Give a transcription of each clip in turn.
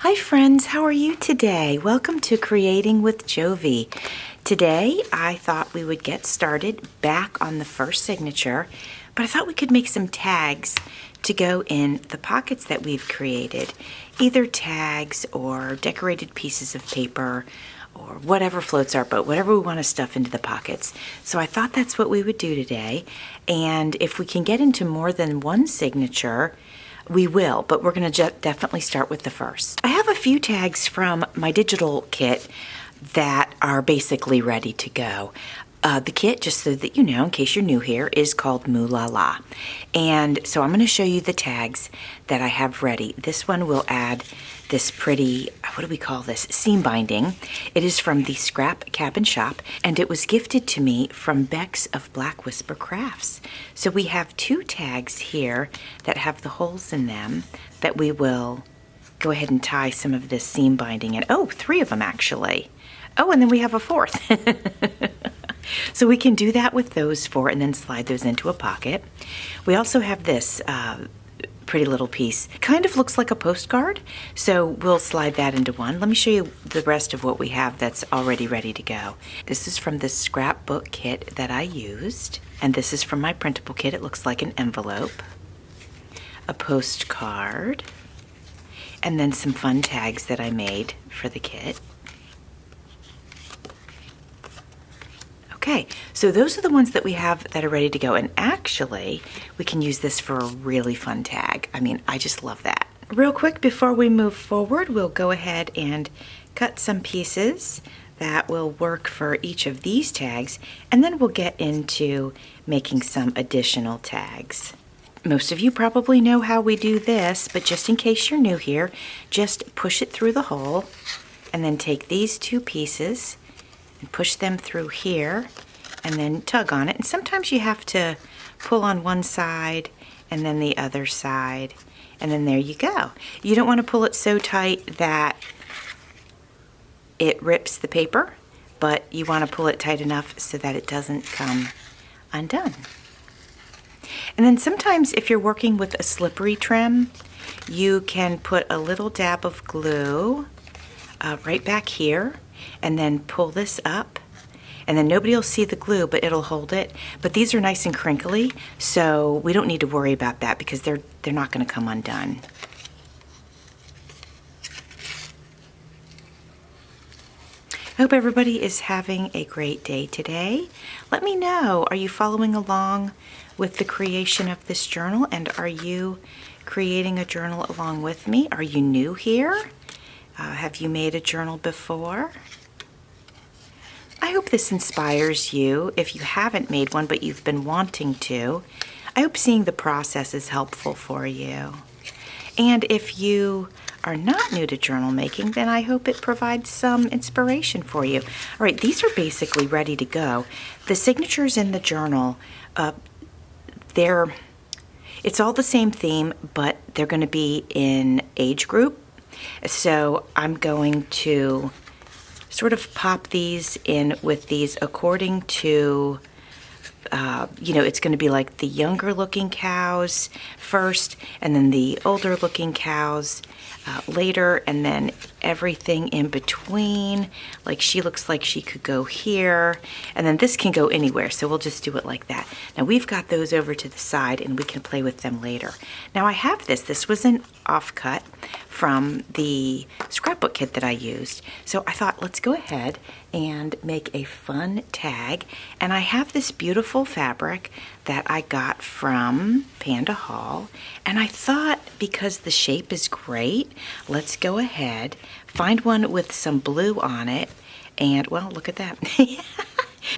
Hi friends, how are you today? Welcome to Creating with Jovi. Today I thought we would get started back on the first signature, but I thought we could make some tags to go in the pockets that we've created. Either tags or decorated pieces of paper or whatever floats our boat, whatever we want to stuff into the pockets. So I thought that's what we would do today. And if we can get into more than one signature, we will, but we're going to definitely start with the first. I have a few tags from my digital kit that are basically ready to go. The kit, just so that you know, in case you're new here, is called Moo La La. And so I'm going to show you the tags that I have ready. This one will add this pretty, what do we call this, seam binding. It is from the Scrap Cabin Shop, and it was gifted to me from Bex of Black Whisper Crafts. So we have two tags here that have the holes in them that we will go ahead and tie some of this seam binding in. Oh, three of them actually. Oh, and then we have a fourth. So we can do that with those four and then slide those into a pocket. We also have this pretty little piece. Kind of looks like a postcard, so we'll slide that into one. Let me show you the rest of what we have that's already ready to go. This is from the scrapbook kit that I used, and this is from my printable kit. It looks like an envelope, a postcard, and then some fun tags that I made for the kit. Okay, so those are the ones that we have that are ready to go, and actually we can use this for a really fun tag. I mean, I just love that. Real quick before we move forward, we'll go ahead and cut some pieces that will work for each of these tags, and then we'll get into making some additional tags. Most of you probably know how we do this, but just in case you're new here, just push it through the hole and then take these two pieces and push them through here and then tug on it. And sometimes you have to pull on one side and then the other side, and then there you go. You don't want to pull it so tight that it rips the paper, but you want to pull it tight enough so that it doesn't come undone. And then sometimes if you're working with a slippery trim, you can put a little dab of glue right back here and then pull this up, and then nobody will see the glue, but it'll hold it. But these are nice and crinkly, so we don't need to worry about that because they're not going to come undone. I hope everybody is having a great day today. Let me know, are you following along with the creation of this journal, and are you creating a journal along with me? Are you new here? Have you made a journal before? I hope this inspires you if you haven't made one but you've been wanting to. I hope seeing the process is helpful for you. And if you are not new to journal making, then I hope it provides some inspiration for you. All right, these are basically ready to go. The signatures in the journal, it's all the same theme, but they're going to be in age group. So I'm going to sort of pop these in with these according to, it's going to be like the younger looking cows first, and then the older looking cows later, and then everything in between. Like she looks like she could go here, and then this can go anywhere, so we'll just do it like that. Now we've got those over to the side and we can play with them later. Now I have this was an offcut from the scrapbook kit that I used, so I thought let's go ahead and make a fun tag. And I have this beautiful fabric that I got from Panda Hall, and I thought because the shape is great, let's go ahead, find one with some blue on it, and well, look at that.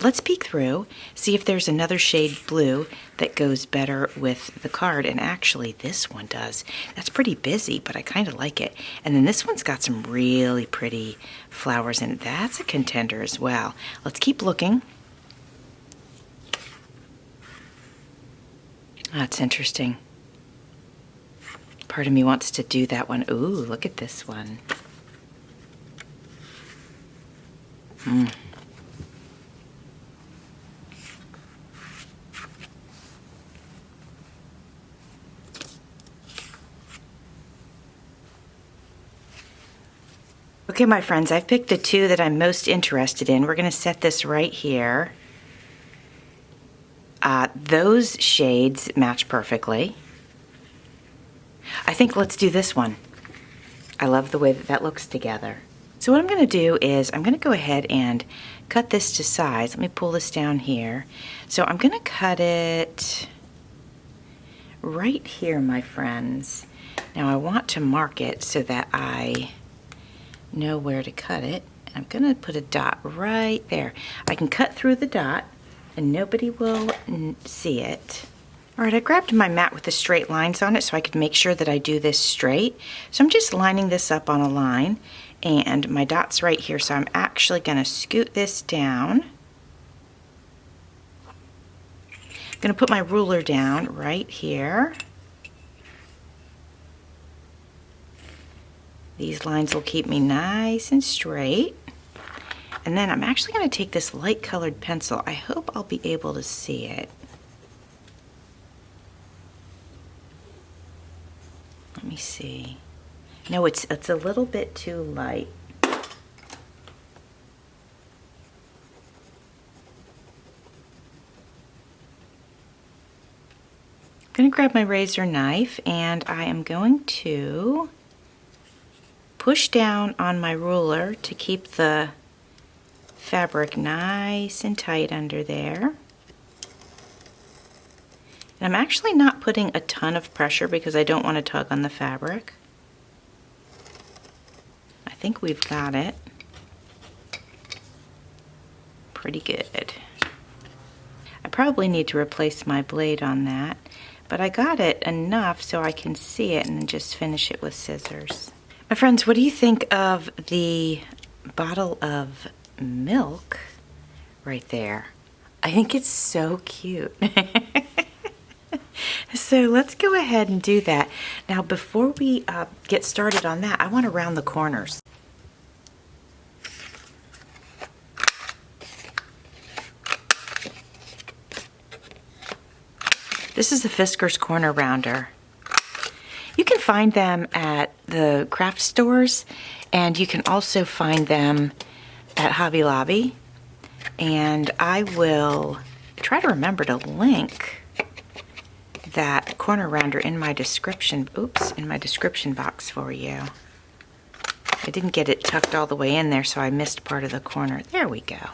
Let's peek through, see if there's another shade blue that goes better with the card, and actually this one does. That's pretty busy, but I kind of like it. And then this one's got some really pretty flowers in it. That's a contender as well. Let's keep looking. That's interesting. Part of me wants to do that one. Ooh, look at this one. Okay, my friends, I've picked the two that I'm most interested in. We're going to set this right here. Those shades match perfectly. I think let's do this one. I love the way that that looks together. So what I'm going to do is I'm going to go ahead and cut this to size. Let me pull this down here. So I'm going to cut it right here, my friends. Now I want to mark it so that I know where to cut it. I'm going to put a dot right there. I can cut through the dot and nobody will see it. All right, I grabbed my mat with the straight lines on it so I could make sure that I do this straight. So I'm just lining this up on a line, and my dot's right here, so I'm actually going to scoot this down. I'm going to put my ruler down right here. These lines will keep me nice and straight. And then I'm actually going to take this light colored pencil. I hope I'll be able to see it. Let me see. No, it's a little bit too light. I'm going to grab my razor knife and I am going to push down on my ruler to keep the fabric nice and tight under there. And I'm actually not putting a ton of pressure because I don't want to tug on the fabric. I think we've got it. Pretty good. I probably need to replace my blade on that, but I got it enough so I can see it and then just finish it with scissors. My friends, what do you think of the bottle of milk right there? I think it's so cute. So let's go ahead and do that. Now before we get started on that, I want to round the corners. This is the Fisker's Corner Rounder. You can find them at the craft stores, and you can also find them at Hobby Lobby. And I will try to remember to link that corner rounder in my description, in my description box for you. I didn't get it tucked all the way in there, so I missed part of the corner. There we go.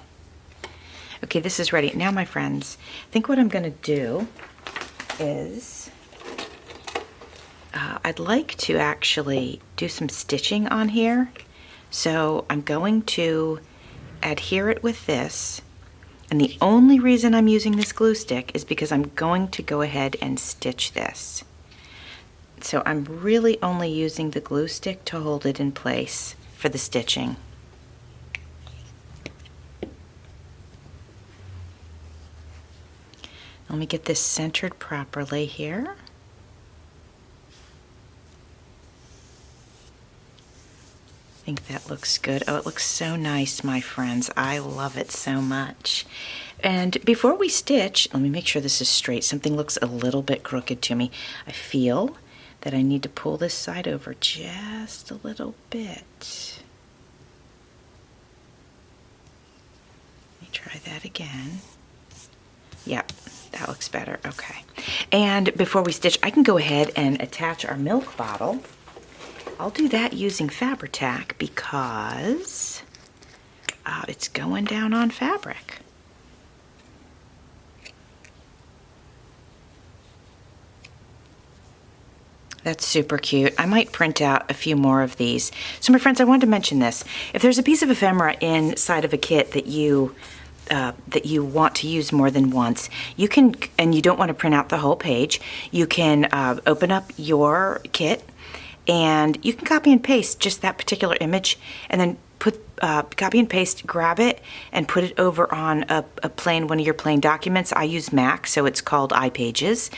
Okay, this is ready. Now, my friends, I think what I'm going to do is I'd like to actually do some stitching on here. So I'm going to adhere it with this. And the only reason I'm using this glue stick is because I'm going to go ahead and stitch this. So I'm really only using the glue stick to hold it in place for the stitching. Let me get this centered properly here. I think that looks good. Oh, it looks so nice, my friends. I love it so much. And before we stitch, let me make sure this is straight. Something looks a little bit crooked to me. I feel that I need to pull this side over just a little bit. Let me try that again. Yep, that looks better. Okay. And before we stitch, I can go ahead and attach our milk bottle. I'll do that using Fabri-Tac because it's going down on fabric. That's super cute. I might print out a few more of these. So my friends, I wanted to mention this. If there's a piece of ephemera inside of a kit that you want to use more than once, you can, and you don't want to print out the whole page, you can open up your kit and you can copy and paste just that particular image and then copy and paste, grab it and put it over on one of your plain documents. I use Mac, so it's called iPages.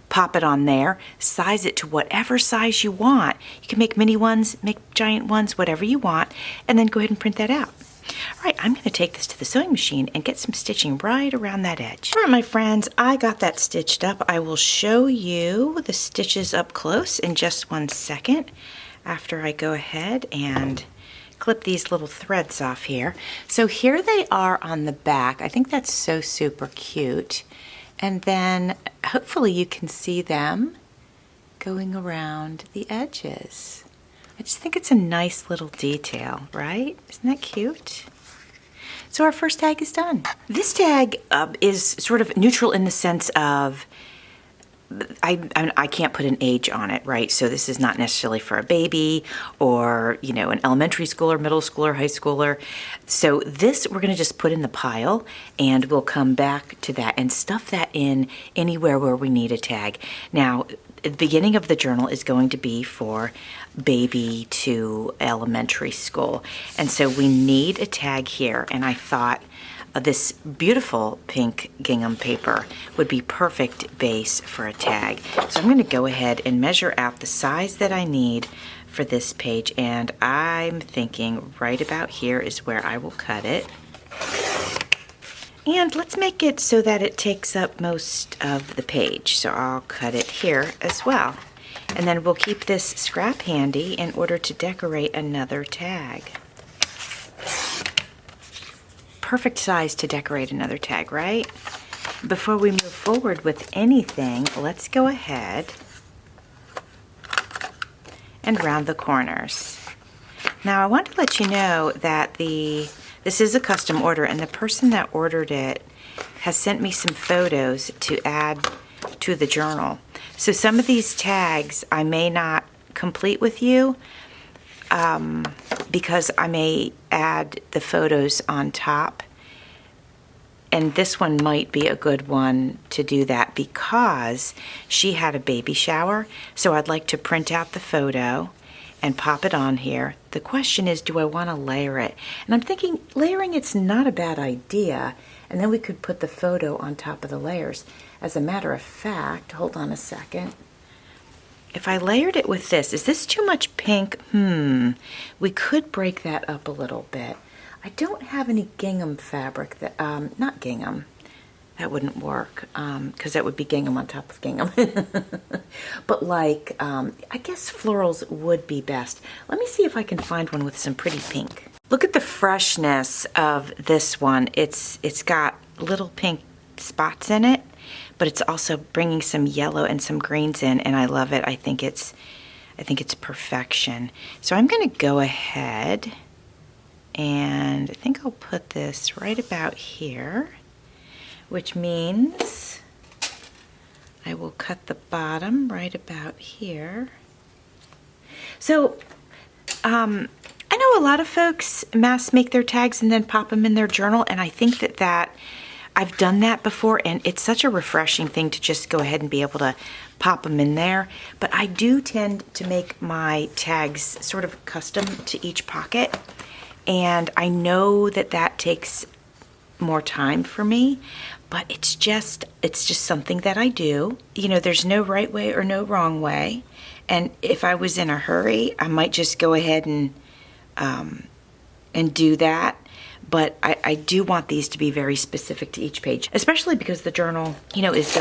Pop it on there, size it to whatever size you want. You can make mini ones, make giant ones, whatever you want, and then go ahead and print that out. All right, I'm going to take this to the sewing machine and get some stitching right around that edge. All right, my friends, I got that stitched up. I will show you the stitches up close in just 1 second after I go ahead and clip these little threads off here. So here they are on the back. I think that's so super cute. And then hopefully you can see them going around the edges. I just think it's a nice little detail, right? Isn't that cute? So our first tag is done. This tag is sort of neutral in the sense of I can't put an age on it, right? So this is not necessarily for a baby or, you know, an elementary schooler, middle schooler, high schooler. So this we're gonna just put in the pile and we'll come back to that and stuff that in anywhere where we need a tag. Now, the beginning of the journal is going to be for baby to elementary school. And so we need a tag here. And I thought this beautiful pink gingham paper would be perfect base for a tag. So I'm going to go ahead and measure out the size that I need for this page, and I'm thinking right about here is where I will cut it. And let's make it so that it takes up most of the page. So I'll cut it here as well. And then we'll keep this scrap handy in order to decorate another tag. Perfect size to decorate another tag, right? Before we move forward with anything, let's go ahead and round the corners. Now I want to let you know that this is a custom order, and the person that ordered it has sent me some photos to add to the journal. So some of these tags I may not complete with you, because I may add the photos on top. And this one might be a good one to do that because she had a baby shower. So I'd like to print out the photo and pop it on here. The question is, do I want to layer it? And I'm thinking layering it's not a bad idea. And then we could put the photo on top of the layers. As a matter of fact, hold on a second. If I layered it with this, is this too much pink? We could break that up a little bit. I don't have any gingham fabric that, not gingham, that wouldn't work, because that would be gingham on top of gingham. But like, I guess florals would be best. Let me see if I can find one with some pretty pink. Look at the freshness of this one. It's got little pink spots in it, but it's also bringing some yellow and some greens in, and I love it. I think it's perfection. So I'm going to go ahead and I think I'll put this right about here, which means I will cut the bottom right about here. So I know a lot of folks mass make their tags and then pop them in their journal, and I think that I've done that before, and it's such a refreshing thing to just go ahead and be able to pop them in there. But I do tend to make my tags sort of custom to each pocket, and I know that takes more time for me, but it's just something that I do. You know, there's no right way or no wrong way, and if I was in a hurry, I might just go ahead and do that. But I do want these to be very specific to each page, especially because the journal, you know, is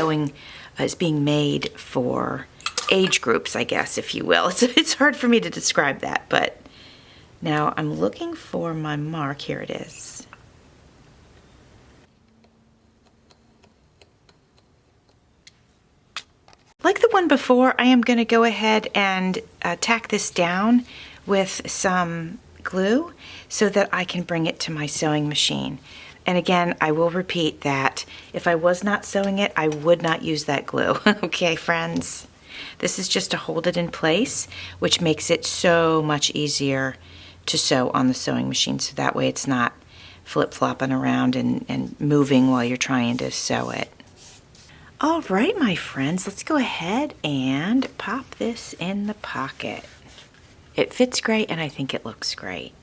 being made for age groups, I guess, if you will. It's hard for me to describe that, but now I'm looking for my mark. Here it is. Like the one before, I am going to go ahead and tack this down with some glue so that I can bring it to my sewing machine. And again, I will repeat that if I was not sewing it, I would not use that glue. Okay, friends? This is just to hold it in place, which makes it so much easier to sew on the sewing machine, so that way it's not flip-flopping around and moving while you're trying to sew it. All right, my friends, let's go ahead and pop this in the pocket. It fits great, and I think it looks great.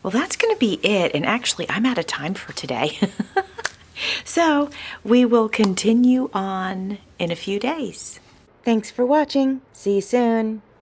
Well, that's going to be it, and actually, I'm out of time for today. So, we will continue on in a few days. Thanks for watching. See you soon.